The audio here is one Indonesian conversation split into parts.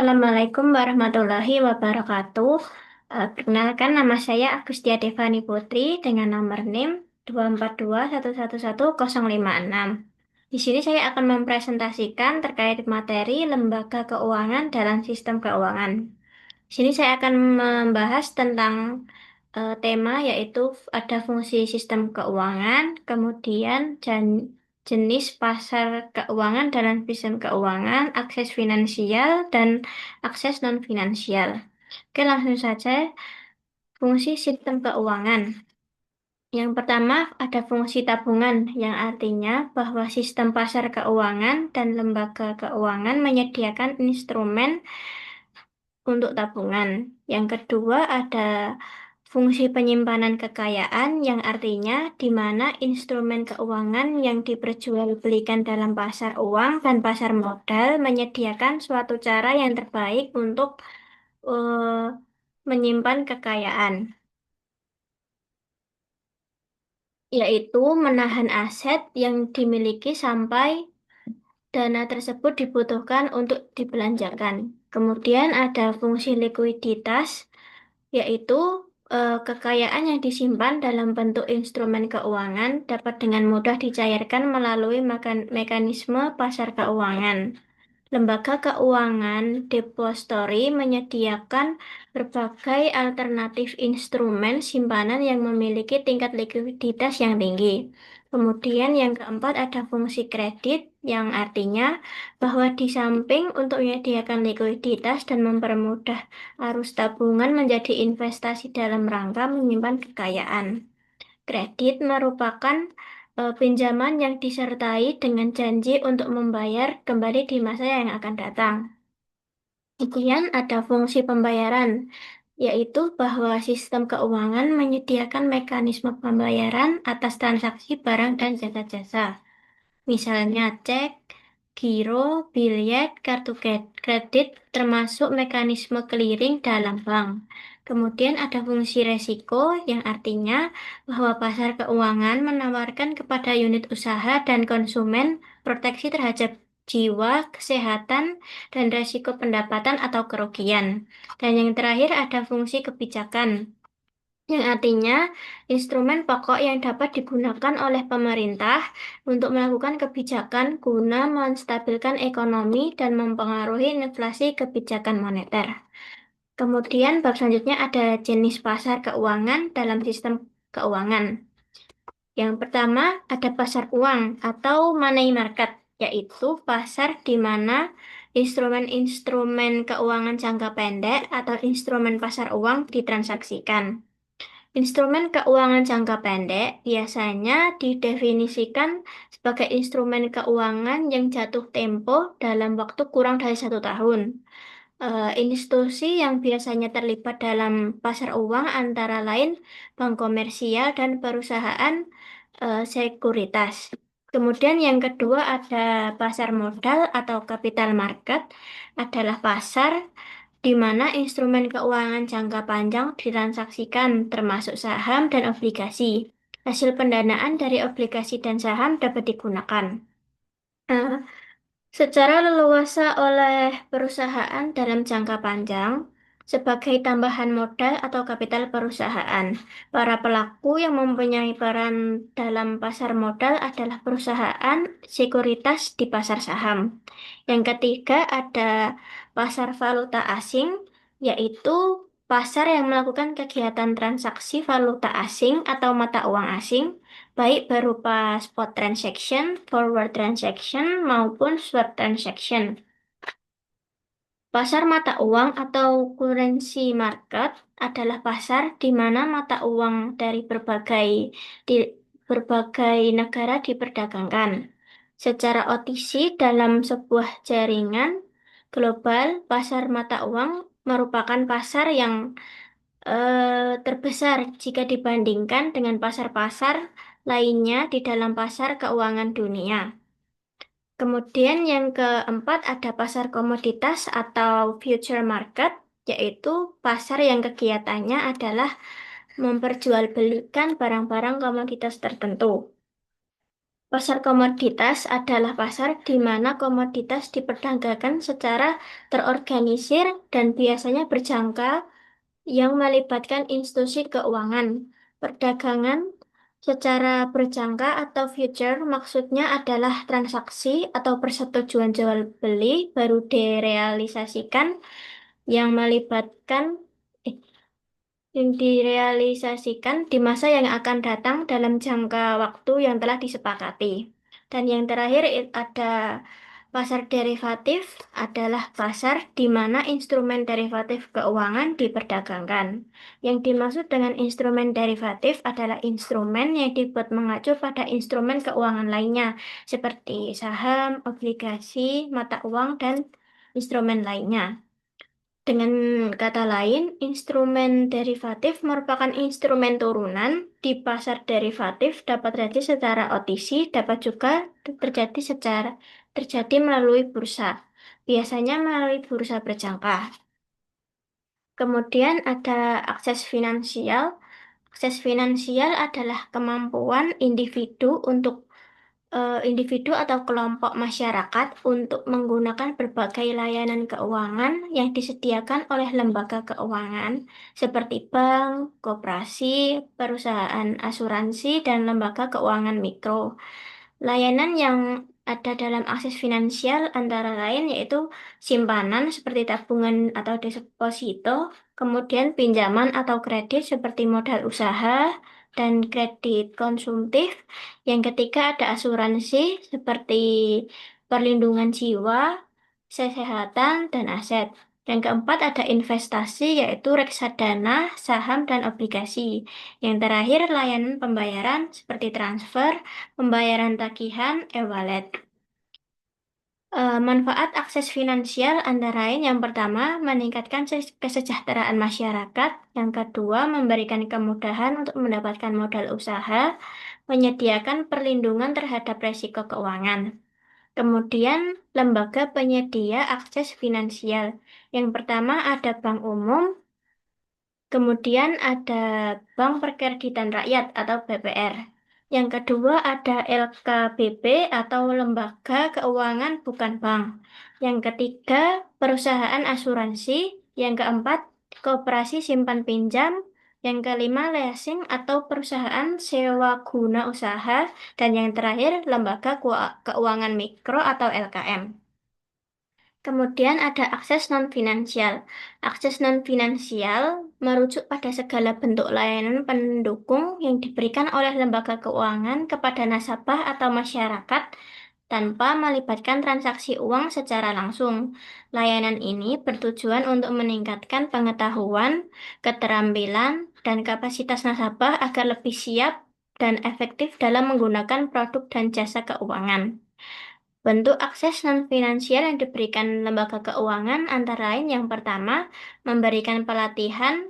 Assalamualaikum warahmatullahi wabarakatuh. Perkenalkan nama saya Agustia Devani Putri dengan nomor NIM 242111056. Di sini saya akan mempresentasikan terkait materi lembaga keuangan dalam sistem keuangan. Di sini saya akan membahas tentang tema yaitu ada fungsi sistem keuangan, kemudian jenis pasar keuangan dalam sistem keuangan, akses finansial, dan akses non-finansial. Oke, langsung saja fungsi sistem keuangan. Yang pertama ada fungsi tabungan, yang artinya bahwa sistem pasar keuangan dan lembaga keuangan menyediakan instrumen untuk tabungan. Yang kedua ada fungsi penyimpanan kekayaan yang artinya di mana instrumen keuangan yang diperjualbelikan dalam pasar uang dan pasar modal menyediakan suatu cara yang terbaik untuk eh, menyimpan kekayaan, yaitu menahan aset yang dimiliki sampai dana tersebut dibutuhkan untuk dibelanjakan. Kemudian ada fungsi likuiditas, yaitu kekayaan yang disimpan dalam bentuk instrumen keuangan dapat dengan mudah dicairkan melalui mekanisme pasar keuangan. Lembaga keuangan depository menyediakan berbagai alternatif instrumen simpanan yang memiliki tingkat likuiditas yang tinggi. Kemudian yang keempat ada fungsi kredit yang artinya bahwa di samping untuk menyediakan likuiditas dan mempermudah arus tabungan menjadi investasi dalam rangka menyimpan kekayaan. Kredit merupakan pinjaman yang disertai dengan janji untuk membayar kembali di masa yang akan datang. Kemudian ada fungsi pembayaran, yaitu bahwa sistem keuangan menyediakan mekanisme pembayaran atas transaksi barang dan jasa-jasa. Misalnya cek, giro, biliet, kartu kredit, termasuk mekanisme clearing dalam bank. Kemudian ada fungsi resiko yang artinya bahwa pasar keuangan menawarkan kepada unit usaha dan konsumen proteksi terhadap jiwa, kesehatan, dan resiko pendapatan atau kerugian. Dan yang terakhir ada fungsi kebijakan yang artinya instrumen pokok yang dapat digunakan oleh pemerintah untuk melakukan kebijakan guna menstabilkan ekonomi dan mempengaruhi inflasi kebijakan moneter. Kemudian bab selanjutnya ada jenis pasar keuangan dalam sistem keuangan. Yang pertama ada pasar uang atau money market, yaitu pasar di mana instrumen-instrumen keuangan jangka pendek atau instrumen pasar uang ditransaksikan. Instrumen keuangan jangka pendek biasanya didefinisikan sebagai instrumen keuangan yang jatuh tempo dalam waktu kurang dari 1 tahun. Institusi yang biasanya terlibat dalam pasar uang antara lain bank komersial dan perusahaan sekuritas. Kemudian yang kedua ada pasar modal atau capital market, adalah pasar di mana instrumen keuangan jangka panjang ditransaksikan termasuk saham dan obligasi. Hasil pendanaan dari obligasi dan saham dapat digunakan eh, secara leluasa oleh perusahaan dalam jangka panjang sebagai tambahan modal atau kapital perusahaan. Para pelaku yang mempunyai peran dalam pasar modal adalah perusahaan sekuritas di pasar saham. Yang ketiga ada pasar valuta asing, yaitu pasar yang melakukan kegiatan transaksi valuta asing atau mata uang asing baik berupa spot transaction, forward transaction, maupun swap transaction. Pasar mata uang atau currency market adalah pasar di mana mata uang dari di berbagai negara diperdagangkan secara OTC dalam sebuah jaringan global. Pasar mata uang merupakan pasar yang terbesar jika dibandingkan dengan pasar-pasar lainnya di dalam pasar keuangan dunia. Kemudian yang keempat ada pasar komoditas atau future market, yaitu pasar yang kegiatannya adalah memperjualbelikan barang-barang komoditas tertentu. Pasar komoditas adalah pasar di mana komoditas diperdagangkan secara terorganisir dan biasanya berjangka yang melibatkan institusi keuangan. Perdagangan secara berjangka atau future maksudnya adalah transaksi atau persetujuan jual beli baru direalisasikan yang melibatkan eh, yang direalisasikan di masa yang akan datang dalam jangka waktu yang telah disepakati. Dan yang terakhir ada pasar derivatif adalah pasar di mana instrumen derivatif keuangan diperdagangkan. Yang dimaksud dengan instrumen derivatif adalah instrumen yang dibuat mengacu pada instrumen keuangan lainnya, seperti saham, obligasi, mata uang, dan instrumen lainnya. Dengan kata lain, instrumen derivatif merupakan instrumen turunan di pasar derivatif dapat terjadi secara OTC, dapat juga terjadi melalui bursa, biasanya melalui bursa berjangka. Kemudian ada akses finansial. Akses finansial adalah kemampuan individu atau kelompok masyarakat untuk menggunakan berbagai layanan keuangan yang disediakan oleh lembaga keuangan seperti bank, koperasi, perusahaan asuransi, dan lembaga keuangan mikro. Layanan yang ada dalam akses finansial antara lain yaitu simpanan seperti tabungan atau deposito, kemudian pinjaman atau kredit seperti modal usaha dan kredit konsumtif. Yang ketiga ada asuransi seperti perlindungan jiwa, kesehatan, dan aset. Yang keempat ada investasi yaitu reksadana, saham, dan obligasi. Yang terakhir layanan pembayaran seperti transfer, pembayaran tagihan, e-wallet. Manfaat akses finansial antara lain yang pertama meningkatkan kesejahteraan masyarakat, yang kedua memberikan kemudahan untuk mendapatkan modal usaha, menyediakan perlindungan terhadap resiko keuangan. Kemudian lembaga penyedia akses finansial. Yang pertama ada bank umum, kemudian ada Bank Perkreditan Rakyat atau BPR. Yang kedua ada LKBP atau Lembaga Keuangan Bukan Bank. Yang ketiga perusahaan asuransi. Yang keempat koperasi simpan pinjam. Yang kelima leasing atau perusahaan sewa guna usaha. Dan yang terakhir lembaga keuangan mikro atau LKM. Kemudian ada akses non-finansial. Akses non-finansial merujuk pada segala bentuk layanan pendukung yang diberikan oleh lembaga keuangan kepada nasabah atau masyarakat tanpa melibatkan transaksi uang secara langsung. Layanan ini bertujuan untuk meningkatkan pengetahuan, keterampilan, dan kapasitas nasabah agar lebih siap dan efektif dalam menggunakan produk dan jasa keuangan. Bentuk akses non-finansial yang diberikan lembaga keuangan antara lain yang pertama, memberikan pelatihan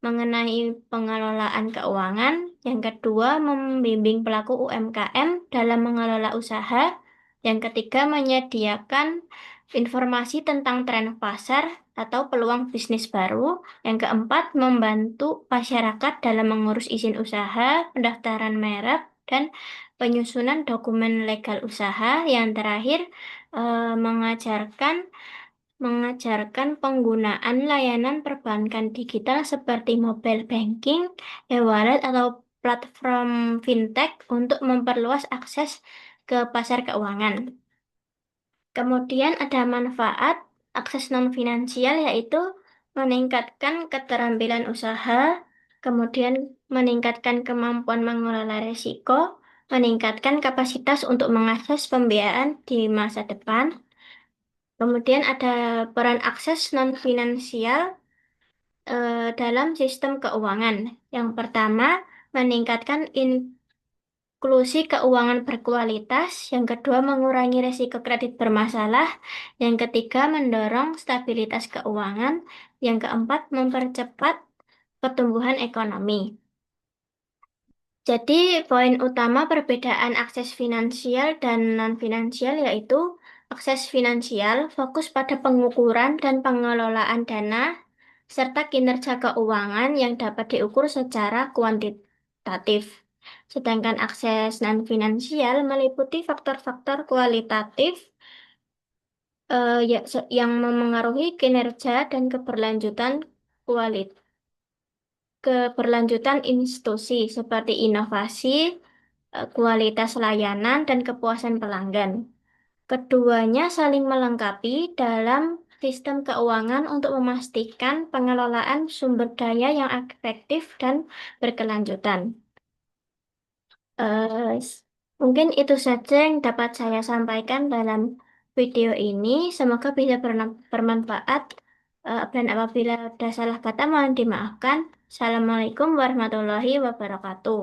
mengenai pengelolaan keuangan. Yang kedua, membimbing pelaku UMKM dalam mengelola usaha. Yang ketiga, menyediakan informasi tentang tren pasar atau peluang bisnis baru. Yang keempat, membantu masyarakat dalam mengurus izin usaha, pendaftaran merek, dan penyusunan dokumen legal usaha. Yang terakhir, mengajarkan penggunaan layanan perbankan digital seperti mobile banking, e-wallet, atau platform fintech untuk memperluas akses ke pasar keuangan. Kemudian ada manfaat akses non-finansial yaitu meningkatkan keterampilan usaha, kemudian meningkatkan kemampuan mengelola risiko, meningkatkan kapasitas untuk mengakses pembiayaan di masa depan. Kemudian ada peran akses non-finansial dalam sistem keuangan. Yang pertama, meningkatkan inklusi keuangan berkualitas. Yang kedua, mengurangi risiko kredit bermasalah. Yang ketiga, mendorong stabilitas keuangan. Yang keempat, mempercepat pertumbuhan ekonomi. Jadi, poin utama perbedaan akses finansial dan non-finansial yaitu akses finansial fokus pada pengukuran dan pengelolaan dana serta kinerja keuangan yang dapat diukur secara kuantitatif. Sedangkan akses non-finansial meliputi faktor-faktor kualitatif yang memengaruhi kinerja dan keberlanjutan institusi seperti inovasi, kualitas layanan, dan kepuasan pelanggan. Keduanya saling melengkapi dalam sistem keuangan untuk memastikan pengelolaan sumber daya yang efektif dan berkelanjutan. Eh, s- Mungkin itu saja yang dapat saya sampaikan dalam video ini. Semoga bisa bermanfaat. Dan apabila ada salah kata mohon dimaafkan. Assalamualaikum warahmatullahi wabarakatuh.